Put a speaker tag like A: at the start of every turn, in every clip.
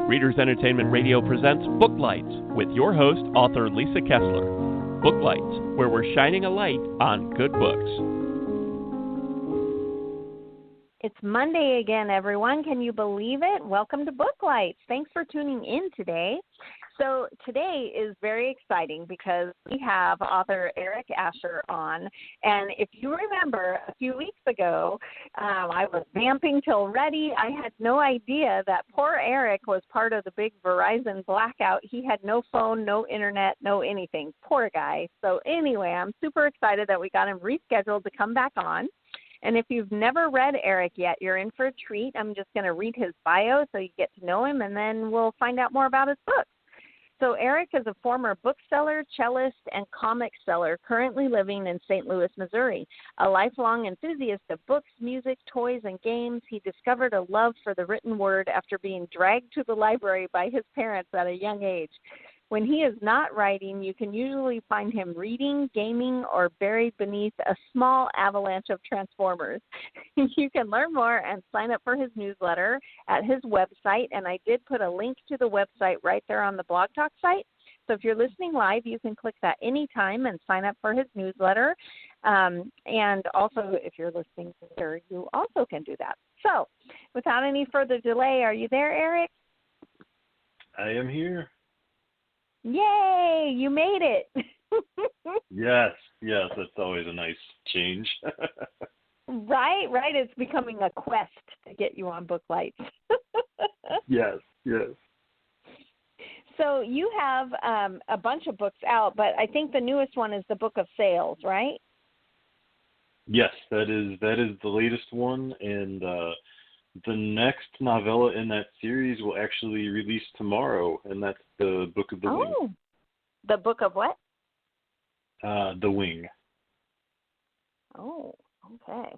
A: Readers Entertainment Radio presents Booklights with your host, author Lisa Kessler. Booklights, where we're shining a light on good books.
B: It's Monday again, everyone. Can you believe it? Welcome to Booklights. Thanks for tuning in today. So today is very exciting because we have author Eric Asher on. And if you remember, a few weeks ago, I was vamping till ready. I had no idea that poor Eric was part of the big Verizon blackout. He had no phone, no internet, no anything. Poor guy. So anyway, I'm super excited that we got him rescheduled to come back on. And if you've never read Eric yet, you're in for a treat. I'm just going to read his bio so you get to know him, and then we'll find out more about his books. So Eric is a former bookseller, cellist, and comic seller currently living in St. Louis, Missouri. A lifelong enthusiast of books, music, toys, and games, he discovered a love for the written word after being dragged to the library by his parents at a young age. When he is not writing, you can usually find him reading, gaming, or buried beneath a small avalanche of Transformers. You can learn more and sign up for his newsletter at his website, and I did put a link to the website right there on the Blog Talk site. So if you're listening live, you can click that anytime and sign up for his newsletter. And also, if you're listening later, you also can do that. So without any further delay, are you there, Eric?
C: I am here.
B: Yay, you made it.
C: Yes, that's always a nice change.
B: Right, it's becoming a quest to get you on Booklights.
C: Yes.
B: So you have a bunch of books out, but I think the newest one is the Book of Sales, right?
C: Yes, that is the latest one, and the next novella in that series will actually release tomorrow, and that's the Book of the Wing.
B: Oh, the Book of what?
C: The Wing.
B: Oh, okay.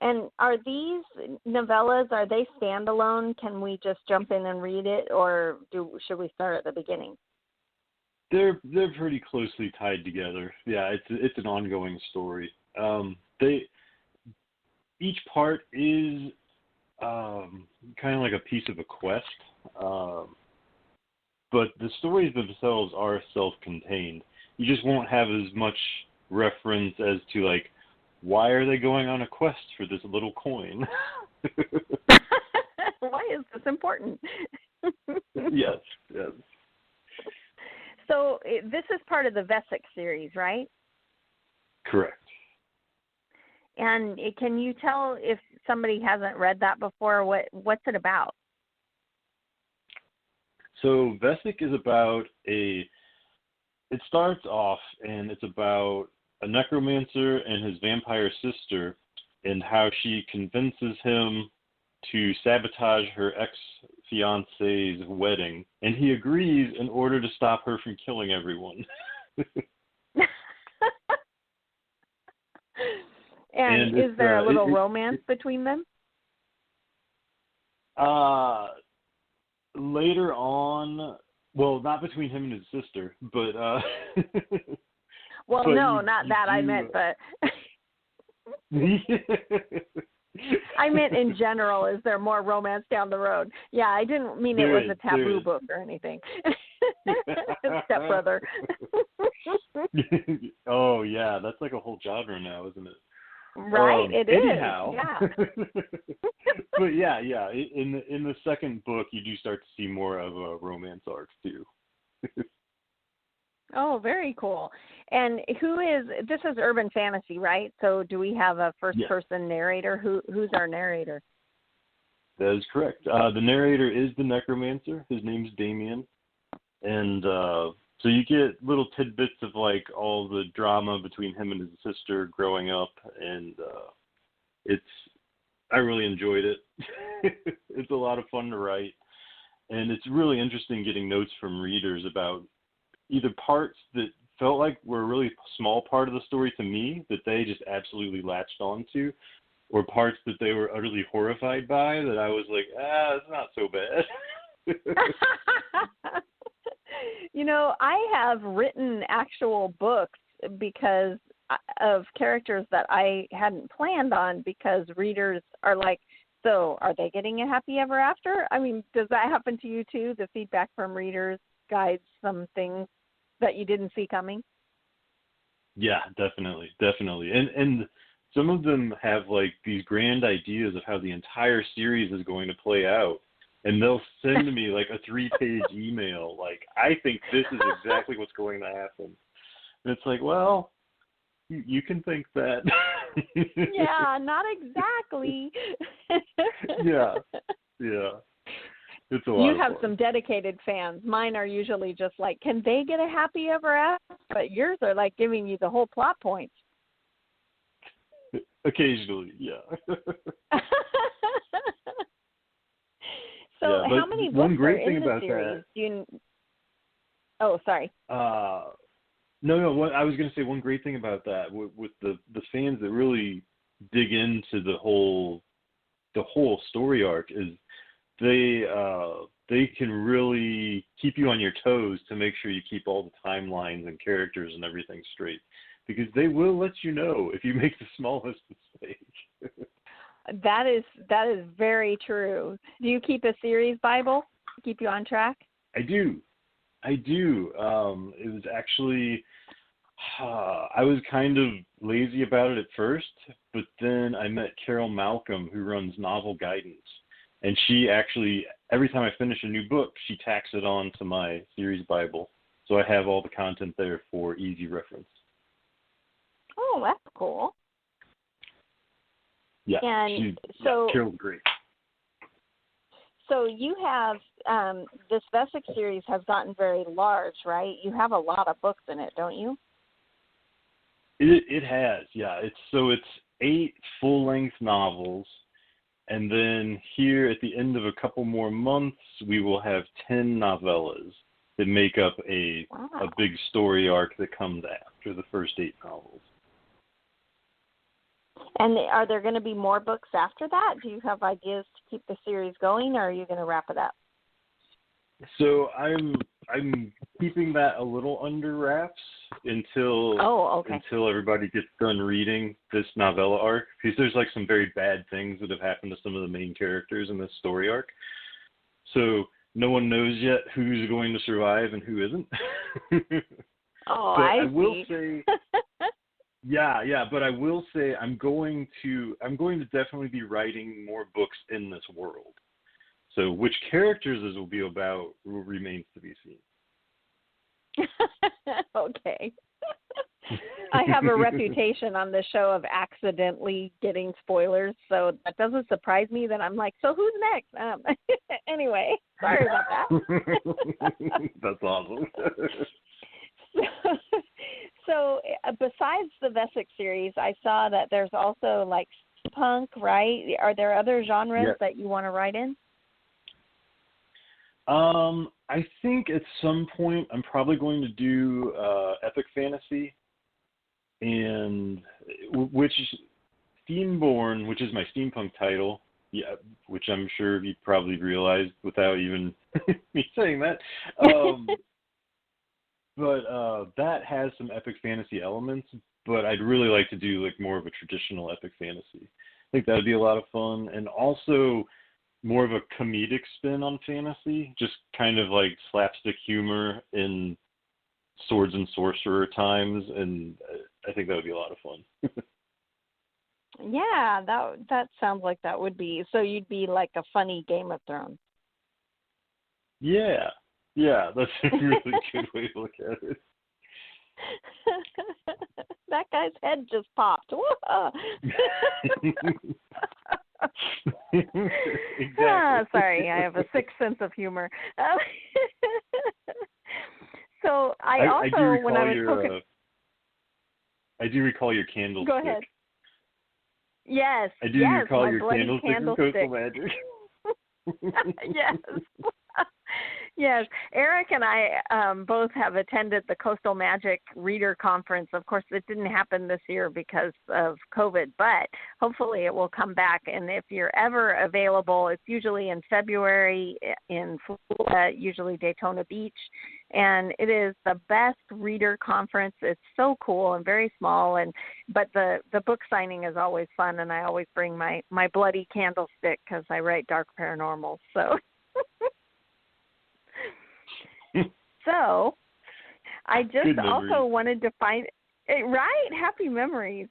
B: And are these novellas, are they standalone? Can we just jump in and read it, or should we start at the beginning?
C: They're pretty closely tied together. Yeah, it's an ongoing story. Each part is kind of like a piece of a quest, but the stories themselves are self-contained. You just won't have as much reference as to, like, why are they going on a quest for this little coin?
B: Why is this important?
C: Yes.
B: So this is part of the Vesic series, right?
C: Correct.
B: And can you tell if somebody hasn't read that before, what's it about?
C: So Vesic is about it starts off and it's about a necromancer and his vampire sister and how she convinces him to sabotage her ex-fiance's wedding. And he agrees in order to stop her from killing everyone.
B: And is there a little romance between them?
C: Later on, well, not between him and his sister, but
B: well,
C: but
B: no, not that I meant, but I meant in general. Is there more romance down the road? Yeah, I didn't mean it was a taboo book or anything. Stepbrother.
C: Oh yeah, that's like a whole genre now, isn't it?
B: Right, it is.
C: Anyhow.
B: Yeah.
C: But yeah. In the second book, you do start to see more of a romance arc too.
B: Oh, very cool. And this is urban fantasy, right? So do we have a first-person narrator? Who's our narrator?
C: That is correct. The narrator is the necromancer. His name's Damien. And so you get little tidbits of like all the drama between him and his sister growing up, and I really enjoyed it. It's a lot of fun to write, and it's really interesting getting notes from readers about either parts that felt like were a really small part of the story to me that they just absolutely latched onto, or parts that they were utterly horrified by that I was like, it's not so bad.
B: You know, I have written actual books because of characters that I hadn't planned on, because readers are like, So are they getting a happy ever after? I mean, does that happen to you too? The feedback from readers guides some things that you didn't see coming?
C: Yeah, definitely. And some of them have like these grand ideas of how the entire series is going to play out. And they'll send me like a 3-page email, like, I think this is exactly what's going to happen. And it's like, well, you can think that.
B: Yeah, not exactly.
C: Yeah. It's a lot
B: You
C: of
B: have
C: fun.
B: some dedicated fans. Mine are usually just like, can they get a happy ever after? But yours are like giving you the whole plot points.
C: Occasionally, yeah.
B: So
C: yeah,
B: how many
C: one
B: books
C: great
B: are
C: thing
B: in the
C: about
B: series?
C: that,
B: Oh, sorry.
C: No. What I was going to say, one great thing about that with the fans that really dig into the whole story arc is they can really keep you on your toes to make sure you keep all the timelines and characters and everything straight, because they will let you know if you make the smallest mistake.
B: That is very true. Do you keep a series Bible to keep you on track?
C: I do. It was actually, I was kind of lazy about it at first, but then I met Carol Malcolm, who runs Novel Guidance. And she actually, every time I finish a new book, she tacks it on to my series Bible. So I have all the content there for easy reference.
B: Oh, that's cool.
C: Yeah,
B: and
C: Carol's great.
B: So you have, this Vesic series has gotten very large, right? You have a lot of books in it, don't you?
C: It has, yeah. It's 8 full-length novels, and then here at the end of a couple more months, we will have 10 novellas that make up a big story arc that comes after the first 8 novels.
B: And are there going to be more books after that? Do you have ideas to keep the series going, or are you going to wrap it up?
C: So I'm keeping that a little under wraps until everybody gets done reading this novella arc, because there's like some very bad things that have happened to some of the main characters in this story arc. So no one knows yet who's going to survive and who isn't.
B: Oh,
C: but
B: I
C: will
B: see.
C: say. Yeah, but I will say I'm going to definitely be writing more books in this world. So which characters this will be about remains to be seen.
B: Okay. I have a reputation on this show of accidentally getting spoilers, so that doesn't surprise me that I'm like, so who's next? Anyway, sorry about that.
C: That's awesome.
B: So besides the Vesic series, I saw that there's also like punk, right? Are there other genres that you want to write in?
C: I think at some point I'm probably going to do epic fantasy, and which Steamborn, which is my steampunk title, which I'm sure you probably realized without even me saying that. But that has some epic fantasy elements, but I'd really like to do like more of a traditional epic fantasy. I think that would be a lot of fun, and also more of a comedic spin on fantasy, just kind of like slapstick humor in swords and sorcerer times, and I think that would be a lot of fun.
B: Yeah, that sounds like that would be. So you'd be like a funny Game of Thrones.
C: Yeah, that's a really good way to look at it.
B: That guy's head just popped.
C: Exactly.
B: Sorry, I have a sick sense of humor. So I
C: do recall your candlestick.
B: Go ahead. Yes.
C: I do recall your
B: candlestick
C: from Coastal Magic.
B: Yes. Yes, Eric and I both have attended the Coastal Magic Reader Conference. Of course, it didn't happen this year because of COVID, but hopefully it will come back. And if you're ever available, it's usually in February in Florida, usually Daytona Beach. And it is the best reader conference. It's so cool and very small. But the book signing is always fun, and I always bring my bloody candlestick because I write dark paranormal. So. So, I just also wanted to find right. Happy memories.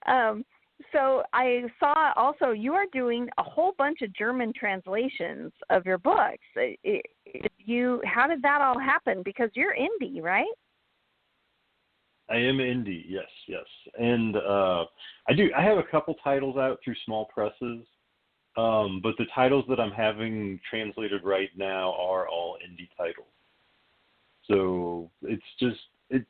B: So I saw also you are doing a whole bunch of German translations of your books. How did that all happen? Because you're indie, right?
C: I am indie. Yes, and I have a couple titles out through small presses, but the titles that I'm having translated right now are all indie titles. So it's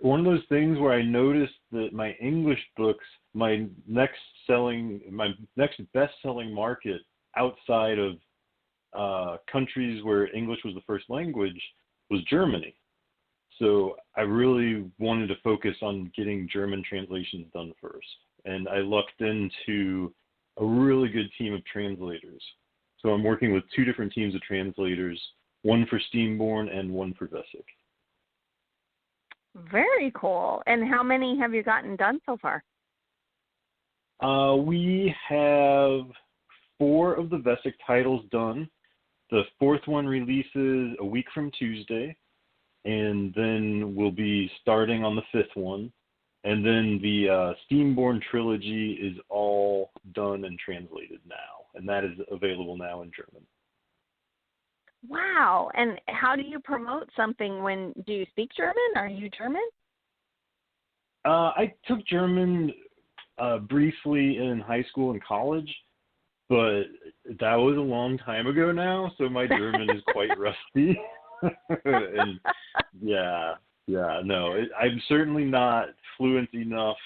C: one of those things where I noticed that my English books, my next best-selling market outside of countries where English was the first language was Germany. So I really wanted to focus on getting German translations done first. And I lucked into a really good team of translators. So I'm working with two different teams of translators, one for Steamborn and one for Vesic.
B: Very cool. And how many have you gotten done so far?
C: We have 4 of the Vesic titles done. The 4th one releases a week from Tuesday, and then we'll be starting on the 5th one. And then the Steamborn trilogy is all done and translated now, and that is available now in German.
B: Wow. And how do you promote something do you speak German? Are you German?
C: I took German briefly in high school and college, but that was a long time ago now, so my German is quite rusty. And I'm certainly not fluent enough.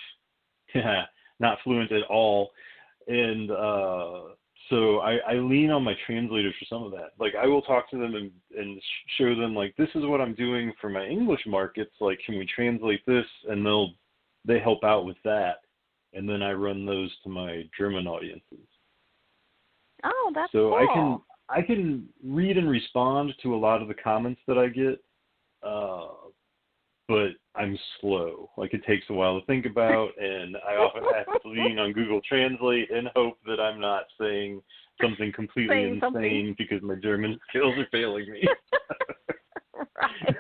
C: Not fluent at all. And so I lean on my translators for some of that. Like, I will talk to them and show them, like, this is what I'm doing for my English markets. Like, can we translate this? And they help out with that. And then I run those to my German audiences.
B: Oh, that's
C: so
B: cool.
C: I can read and respond to a lot of the comments that I get, but I'm slow. Like, it takes a while to think about, and I often have to lean on Google Translate and hope that I'm not saying something completely insane because my German skills are failing me.
B: Right.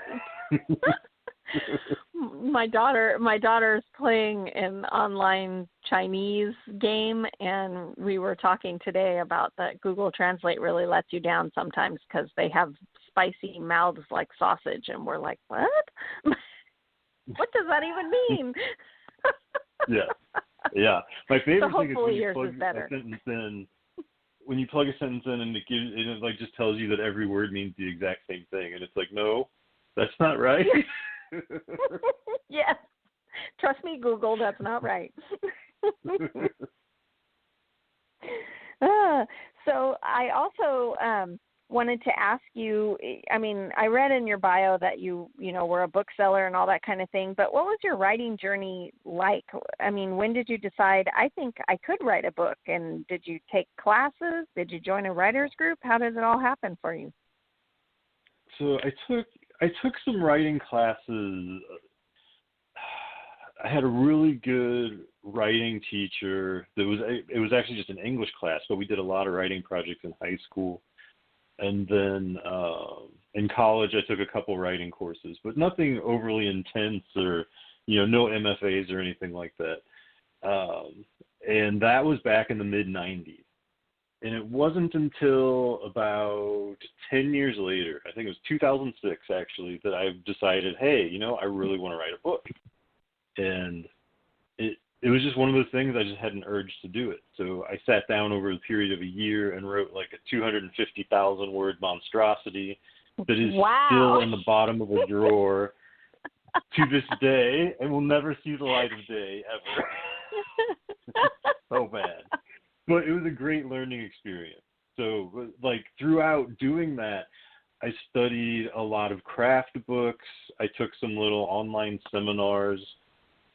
B: My daughter's playing an online Chinese game, and we were talking today about that Google Translate really lets you down sometimes because they have spicy mouths like sausage, and we're like, what? What does that even mean?
C: Yeah. My favorite thing is when you
B: yours
C: plug
B: is better.
C: a sentence in. When you plug a sentence in and it like just tells you that every word means the exact same thing, and it's like, no, that's not right.
B: Yes. Trust me, Google, that's not right. So I also wanted to ask you, I mean, I read in your bio that you were a bookseller and all that kind of thing, but what was your writing journey like? I mean, when did you decide, I think I could write a book? And did you take classes? Did you join a writer's group? How did it all happen for you?
C: So I took some writing classes. I had a really good writing teacher. It was actually just an English class, but we did a lot of writing projects in high school. And then in college, I took a couple writing courses, but nothing overly intense or, no MFAs or anything like that. And that was back in the mid-'90s. And it wasn't until about 10 years later, I think it was 2006 actually, that I decided, hey, I really want to write a book. And it was just one of those things, I just had an urge to do it. So I sat down over the period of a year and wrote like a 250,000 word monstrosity that is still in the bottom of a drawer to this day and will never see the light of day ever. So bad. But it was a great learning experience. So like throughout doing that, I studied a lot of craft books. I took some little online seminars,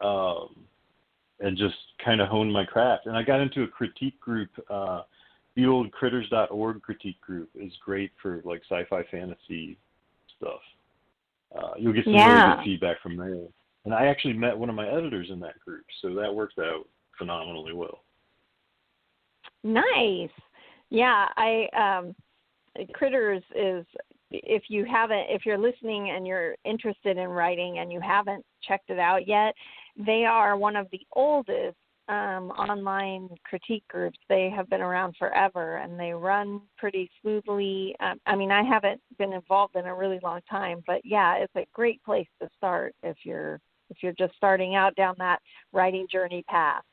C: and just kind of honed my craft. And I got into a critique group. The old critters.org critique group is great for like sci-fi fantasy stuff. You'll get some really good feedback from there. And I actually met one of my editors in that group, so that worked out phenomenally well.
B: Nice. Yeah, Critters is, if you're listening and you're interested in writing and you haven't checked it out yet, they are one of the oldest online critique groups. They have been around forever, and they run pretty smoothly. I haven't been involved in a really long time, but yeah, it's a great place to start if you're just starting out down that writing journey path.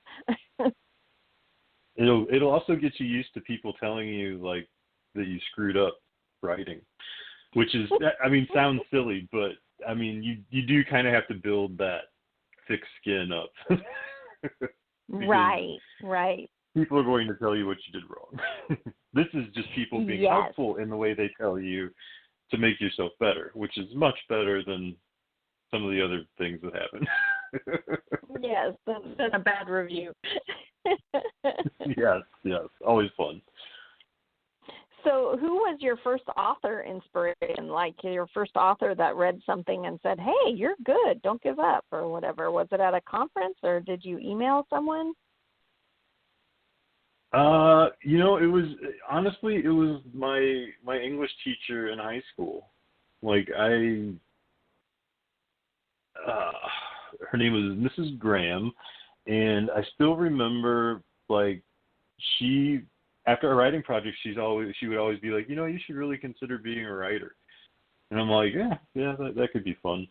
C: It'll also get you used to people telling you like that you screwed up writing, which is sounds silly, but you do kind of have to build that thick skin up.
B: Right.
C: People are going to tell you what you did wrong. This is just people being helpful in the way they tell you to make yourself better, which is much better than some of the other things that happen.
B: Yes, than a bad review.
C: Yes, always fun.
B: So who was your first author inspiration, like your first author that read something and said, hey, you're good, don't give up, or whatever? Was it at a conference, or did you email someone?
C: It was my English teacher in high school. Like her name was Mrs. Graham, and I still remember, like, after a writing project, she would always be like, you should really consider being a writer. And I'm like, yeah, that could be fun.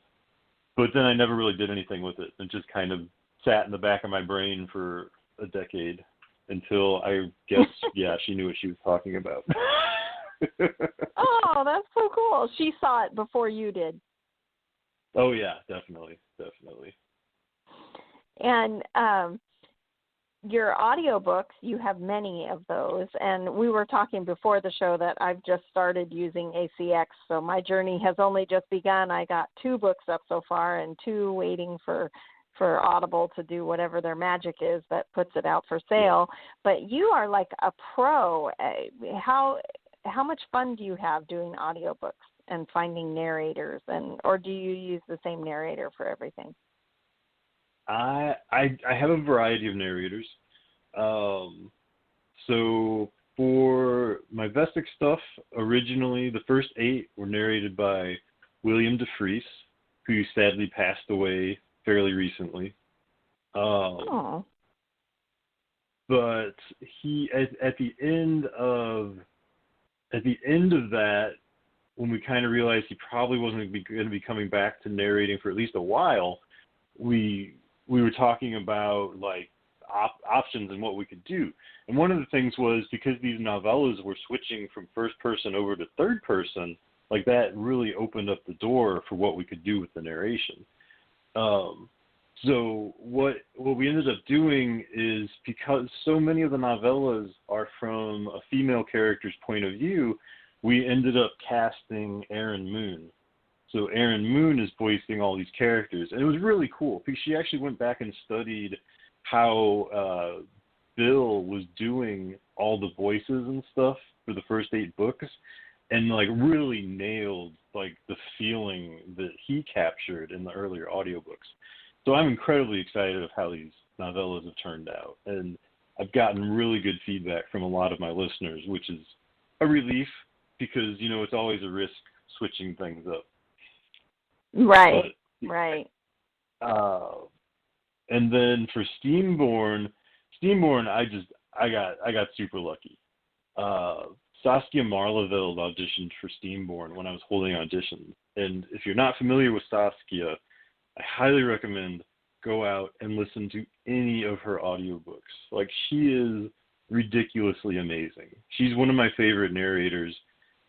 C: But then I never really did anything with it. It just kind of sat in the back of my brain for a decade until I guess, she knew what she was talking about.
B: Oh, that's so cool. She saw it before you did.
C: Oh, yeah, definitely.
B: And your audiobooks, you have many of those. And we were talking before the show that I've just started using ACX, so my journey has only just begun. I got 2 books up so far and 2 waiting for Audible to do whatever their magic is that puts it out for sale. But you are like a pro. How much fun do you have doing audiobooks and finding narrators, or do you use the same narrator for everything?
C: I have a variety of narrators. So for my Vestic stuff, originally the first 8 were narrated by William DeFries, who sadly passed away fairly recently. But he at the end of that, when we kind of realized he probably wasn't going to be coming back to narrating for at least a while, we were talking about like options and what we could do. And one of the things was, because these novellas were switching from first person over to third person, like that really opened up the door for what we could do with the narration. So what we ended up doing is, because so many of the novellas are from a female character's point of view, we ended up casting Erin Moon. So Erin Moon is voicing all these characters, and it was really cool because she actually went back and studied how Bill was doing all the voices and stuff for the first 8 books, and like really nailed like the feeling that he captured in the earlier audiobooks. So I'm incredibly excited of how these novellas have turned out, and I've gotten really good feedback from a lot of my listeners, which is a relief because it's always a risk switching things up.
B: Right.
C: And then for Steamborn, I got super lucky. Saskia Marlaville auditioned for Steamborn when I was holding auditions. And if you're not familiar with Saskia, I highly recommend go out and listen to any of her audiobooks. Like, she is ridiculously amazing. She's one of my favorite narrators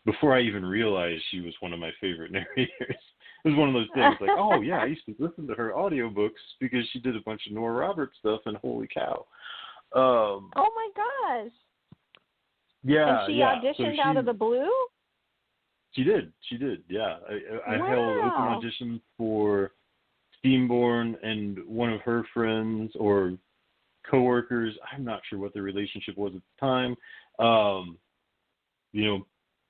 C: before I even realized she was one of my favorite narrators. It was one of those things like, oh, yeah, I used to listen to her audiobooks because she did a bunch of Nora Roberts stuff, and holy cow.
B: Oh, my gosh.
C: Yeah.
B: And she auditioned out of the blue?
C: She did. Yeah. I held open
B: Wow.
C: auditions for Steamborn and one of her friends or coworkers. I'm not sure what their relationship was at the time.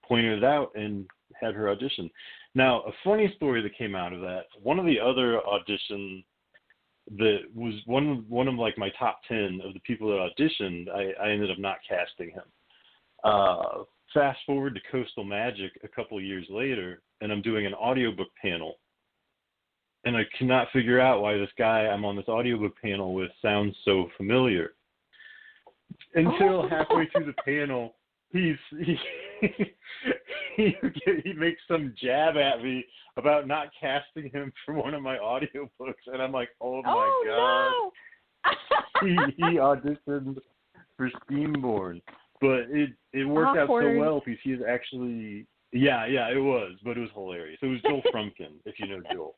C: Pointed it out and had her audition. Now, a funny story that came out of that. One of the other auditions that was one of like my top 10 of the people that auditioned, I ended up not casting him. Fast forward to Coastal Magic a couple of years later, and I'm doing an audiobook panel. And I cannot figure out why this guy I'm on this audiobook panel with sounds so familiar. Until halfway through the panel, he makes some jab at me about not casting him for one of my audiobooks, and I'm like, oh my god.
B: No.
C: He auditioned for Steamborn, but it worked out so well because he is actually it was, but it was hilarious. It was Joel Frumpkin, if you know Joel,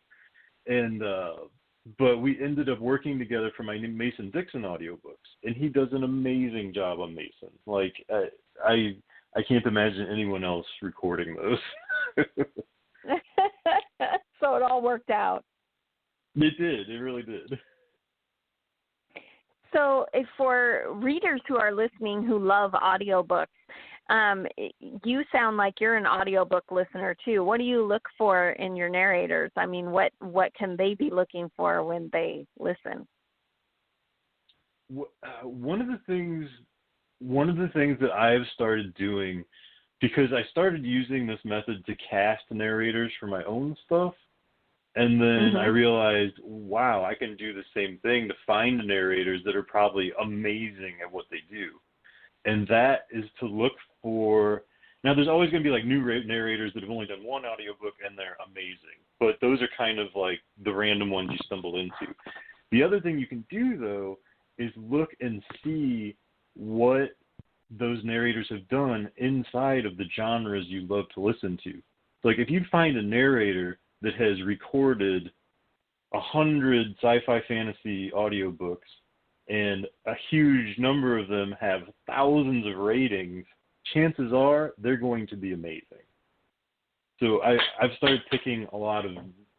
C: and but we ended up working together for my Mason Dixon audiobooks, and he does an amazing job on Mason. Like I can't imagine anyone else recording those.
B: So it all worked out.
C: It did. It really did.
B: So for readers who are listening who love audiobooks, you sound like you're an audiobook listener too. What do you look for in your narrators? I mean, what can they be looking for when they listen?
C: One of the things that I've started doing, because I started using this method to cast narrators for my own stuff, and then I realized, wow, I can do the same thing to find narrators that are probably amazing at what they do. And that is to look for, now there's always going to be like new narrators that have only done one audiobook and they're amazing, but those are kind of like the random ones you stumble into. The other thing you can do, though, is look and see what those narrators have done inside of the genres you love to listen to. Like if you find a narrator that has recorded 100 sci-fi fantasy audiobooks and a huge number of them have thousands of ratings, chances are they're going to be amazing. So I've started picking a lot of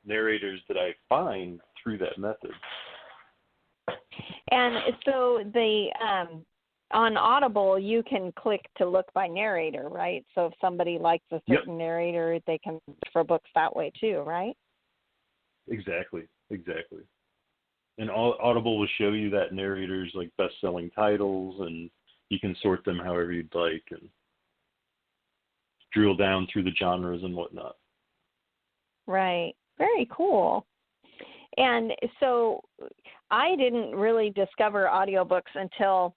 C: narrators that I find through that method.
B: And so on Audible, you can click to look by narrator, right? So if somebody likes a certain narrator, they can look for books that way too, right?
C: Exactly. And Audible will show you that narrator's like best-selling titles, and you can sort them however you'd like and drill down through the genres and whatnot. Right.
B: Very cool. And so I didn't really discover audiobooks until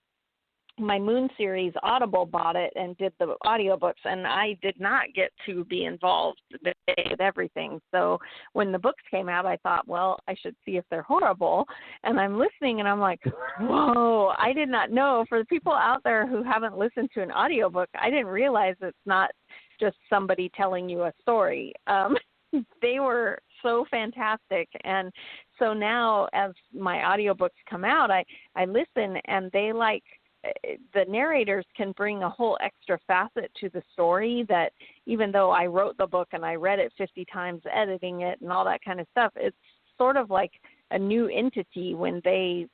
B: my Moon series Audible bought it and did the audiobooks, and I did not get to be involved with everything. So when the books came out, I thought, well, I should see if they're horrible. And I'm listening and I'm like, whoa, I did not know. For the people out there who haven't listened to an audiobook, I didn't realize it's not just somebody telling you a story. They were so fantastic. And so now as my audiobooks come out, I listen, and they the narrators can bring a whole extra facet to the story that even though I wrote the book and I read it 50 times editing it and all that kind of stuff, it's sort of like a new entity when they,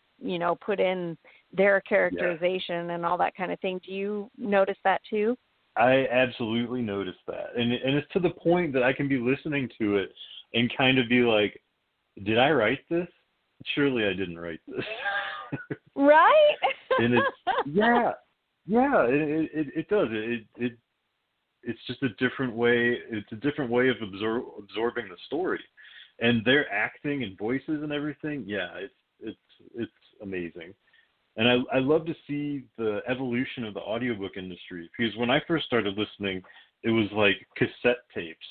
B: put in their characterization and all that kind of thing. Do you notice that too?
C: I absolutely noticed that. And it's to the point that I can be listening to it and kind of be like, did I write this? Surely I didn't write this.
B: Right?
C: And it's it does. It's just a different way. It's a different way of absorbing the story, and their acting and voices and everything. Yeah, it's amazing, and I love to see the evolution of the audiobook industry, because when I first started listening, it was like cassette tapes,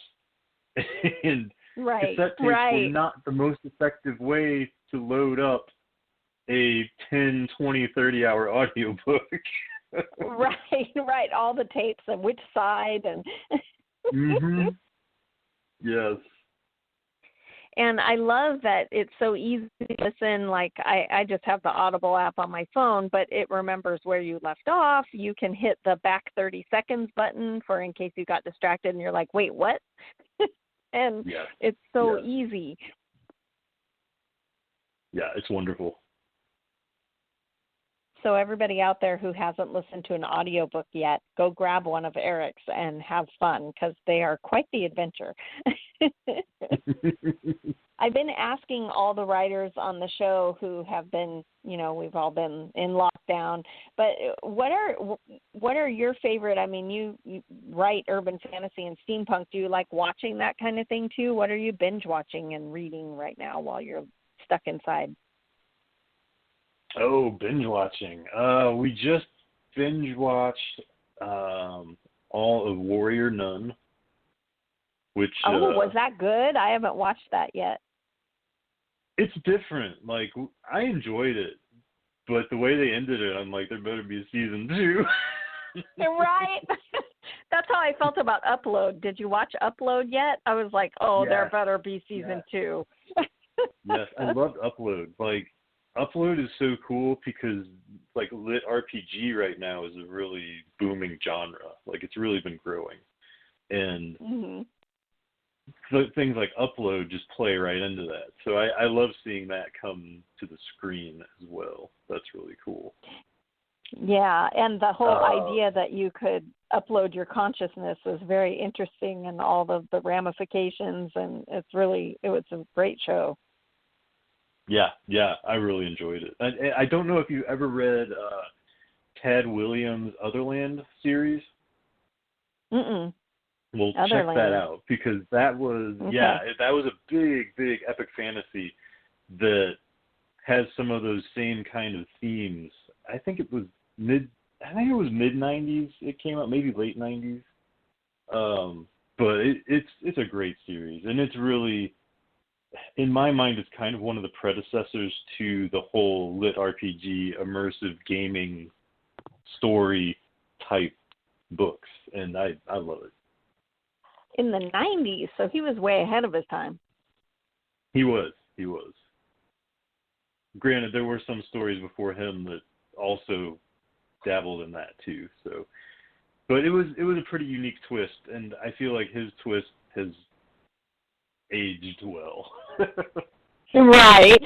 C: and cassette tapes were not the most effective way to load up a 10, 20, 30-hour audiobook.
B: Right. All the tapes and which side and
C: Yes.
B: And I love that it's so easy to listen. Like I just have the Audible app on my phone, but it remembers where you left off. You can hit the back 30 seconds button for in case you got distracted and you're like, wait, what? And it's so easy.
C: Yeah, it's wonderful.
B: So everybody out there who hasn't listened to an audiobook yet, go grab one of Eric's and have fun because they are quite the adventure. I've been asking all the writers on the show who have been, we've all been in lockdown, but what are your favorite, I mean, you write urban fantasy and steampunk. Do you like watching that kind of thing too? What are you binge watching and reading right now while you're stuck inside?
C: Oh, binge watching. We just binge watched all of Warrior Nun, which
B: was that good? I haven't watched that yet.
C: It's different. Like, I enjoyed it, but the way they ended it, I'm like, there better be a season 2.
B: Right. That's how I felt about Upload. Did you watch Upload yet? I was like, there better be season 2.
C: Yes, I loved Upload. Like, Upload is so cool because, like, lit RPG right now is a really booming genre. Like, it's really been growing. And things like Upload just play right into that. So I love seeing that come to the screen as well. That's really cool.
B: Yeah, and the whole idea that you could upload your consciousness was very interesting, and all the ramifications, and it was a great show. Yeah, I really enjoyed it.
C: I don't know if you ever read Tad Williams' Otherland series.
B: Mm-mm.
C: Well, check that out, because that was, that was a big epic fantasy that has some of those same kind of themes. I think it was mid-90s it came out, maybe late 90s. But it's a great series, and it's really, in my mind, it's kind of one of the predecessors to the whole lit RPG, immersive gaming story type books, and I love it.
B: In the 90s, so he was way ahead of his time.
C: He was. Granted, there were some stories before him that also dabbled in that too. So, but it was a pretty unique twist, and I feel like his twist has aged well.
B: Right.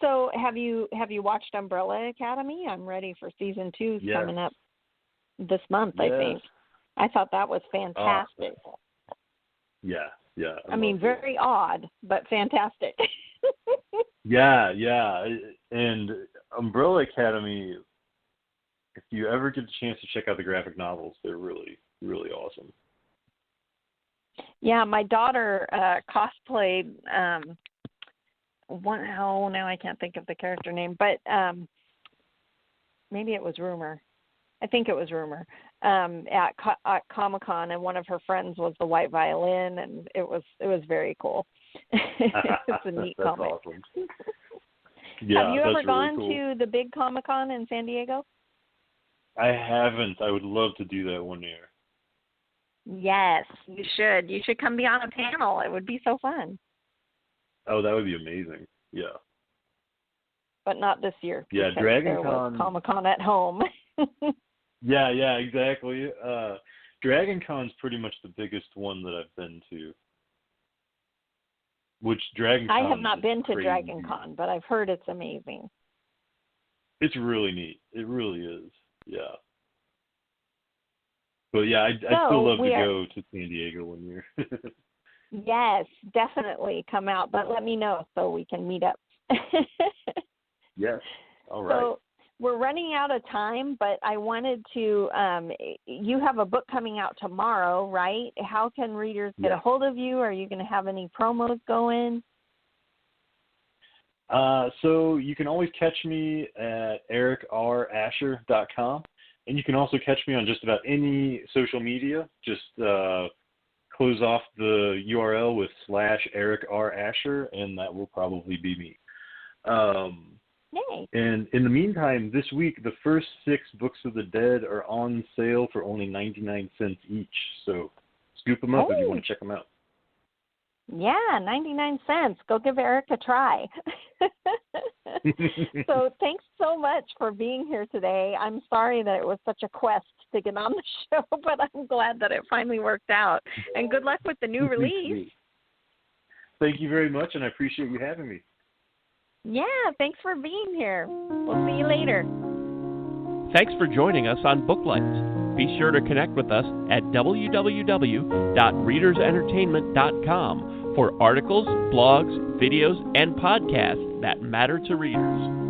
B: So, have you watched Umbrella Academy? I'm ready for season 2 coming up this month. I think. I thought that was fantastic.
C: Yeah.
B: I mean, very odd, but fantastic.
C: Yeah. And Umbrella Academy, if you ever get a chance to check out the graphic novels, they're really, really awesome.
B: Yeah, my daughter cosplayed now I can't think of the character name, but maybe it was Rumor. I think it was Rumor at Comic-Con, and one of her friends was the White Violin, and it was very cool. It's a neat
C: That's
B: comic.
C: Awesome. Yeah,
B: have you ever gone
C: really cool.
B: to the big Comic-Con in San Diego?
C: I haven't. I would love to do that one year.
B: Yes, you should. You should come be on a panel. It would be so fun.
C: Oh, that would be amazing. Yeah.
B: But not this year.
C: Yeah, Dragon Con.
B: Comic-Con at home.
C: Yeah, exactly. Dragon Con's pretty much the biggest one that I've been to. Which Dragon Con
B: I have not been to
C: crazy.
B: Dragon Con, but I've heard it's amazing.
C: It's really neat. It really is. Yeah. But yeah, I'd still love to go to San Diego one year.
B: Yes, definitely come out, but let me know so we can meet up.
C: Yes. All right.
B: So we're running out of time, but I wanted to, you have a book coming out tomorrow, right? How can readers get a hold of you? Are you going to have any promos going?
C: So you can always catch me at ericrasher.com, and you can also catch me on just about any social media. Just close off the URL with /EricRAsher, and that will probably be me.
B: Yay.
C: And in the meantime, this week, the first 6 Books of the Dead are on sale for only 99 cents each. So scoop them up if you want to check them out.
B: Yeah, 99 cents. Go give Eric a try. So thanks so much for being here today. I'm sorry that it was such a quest to get on the show, but I'm glad that it finally worked out. And good luck with the new release.
C: Thank you very much, and I appreciate you having me.
B: Yeah, thanks for being here. We'll see you later.
A: Thanks for joining us on Booklights. Be sure to connect with us at www.readersentertainment.com for articles, blogs, videos, and podcasts that matter to readers.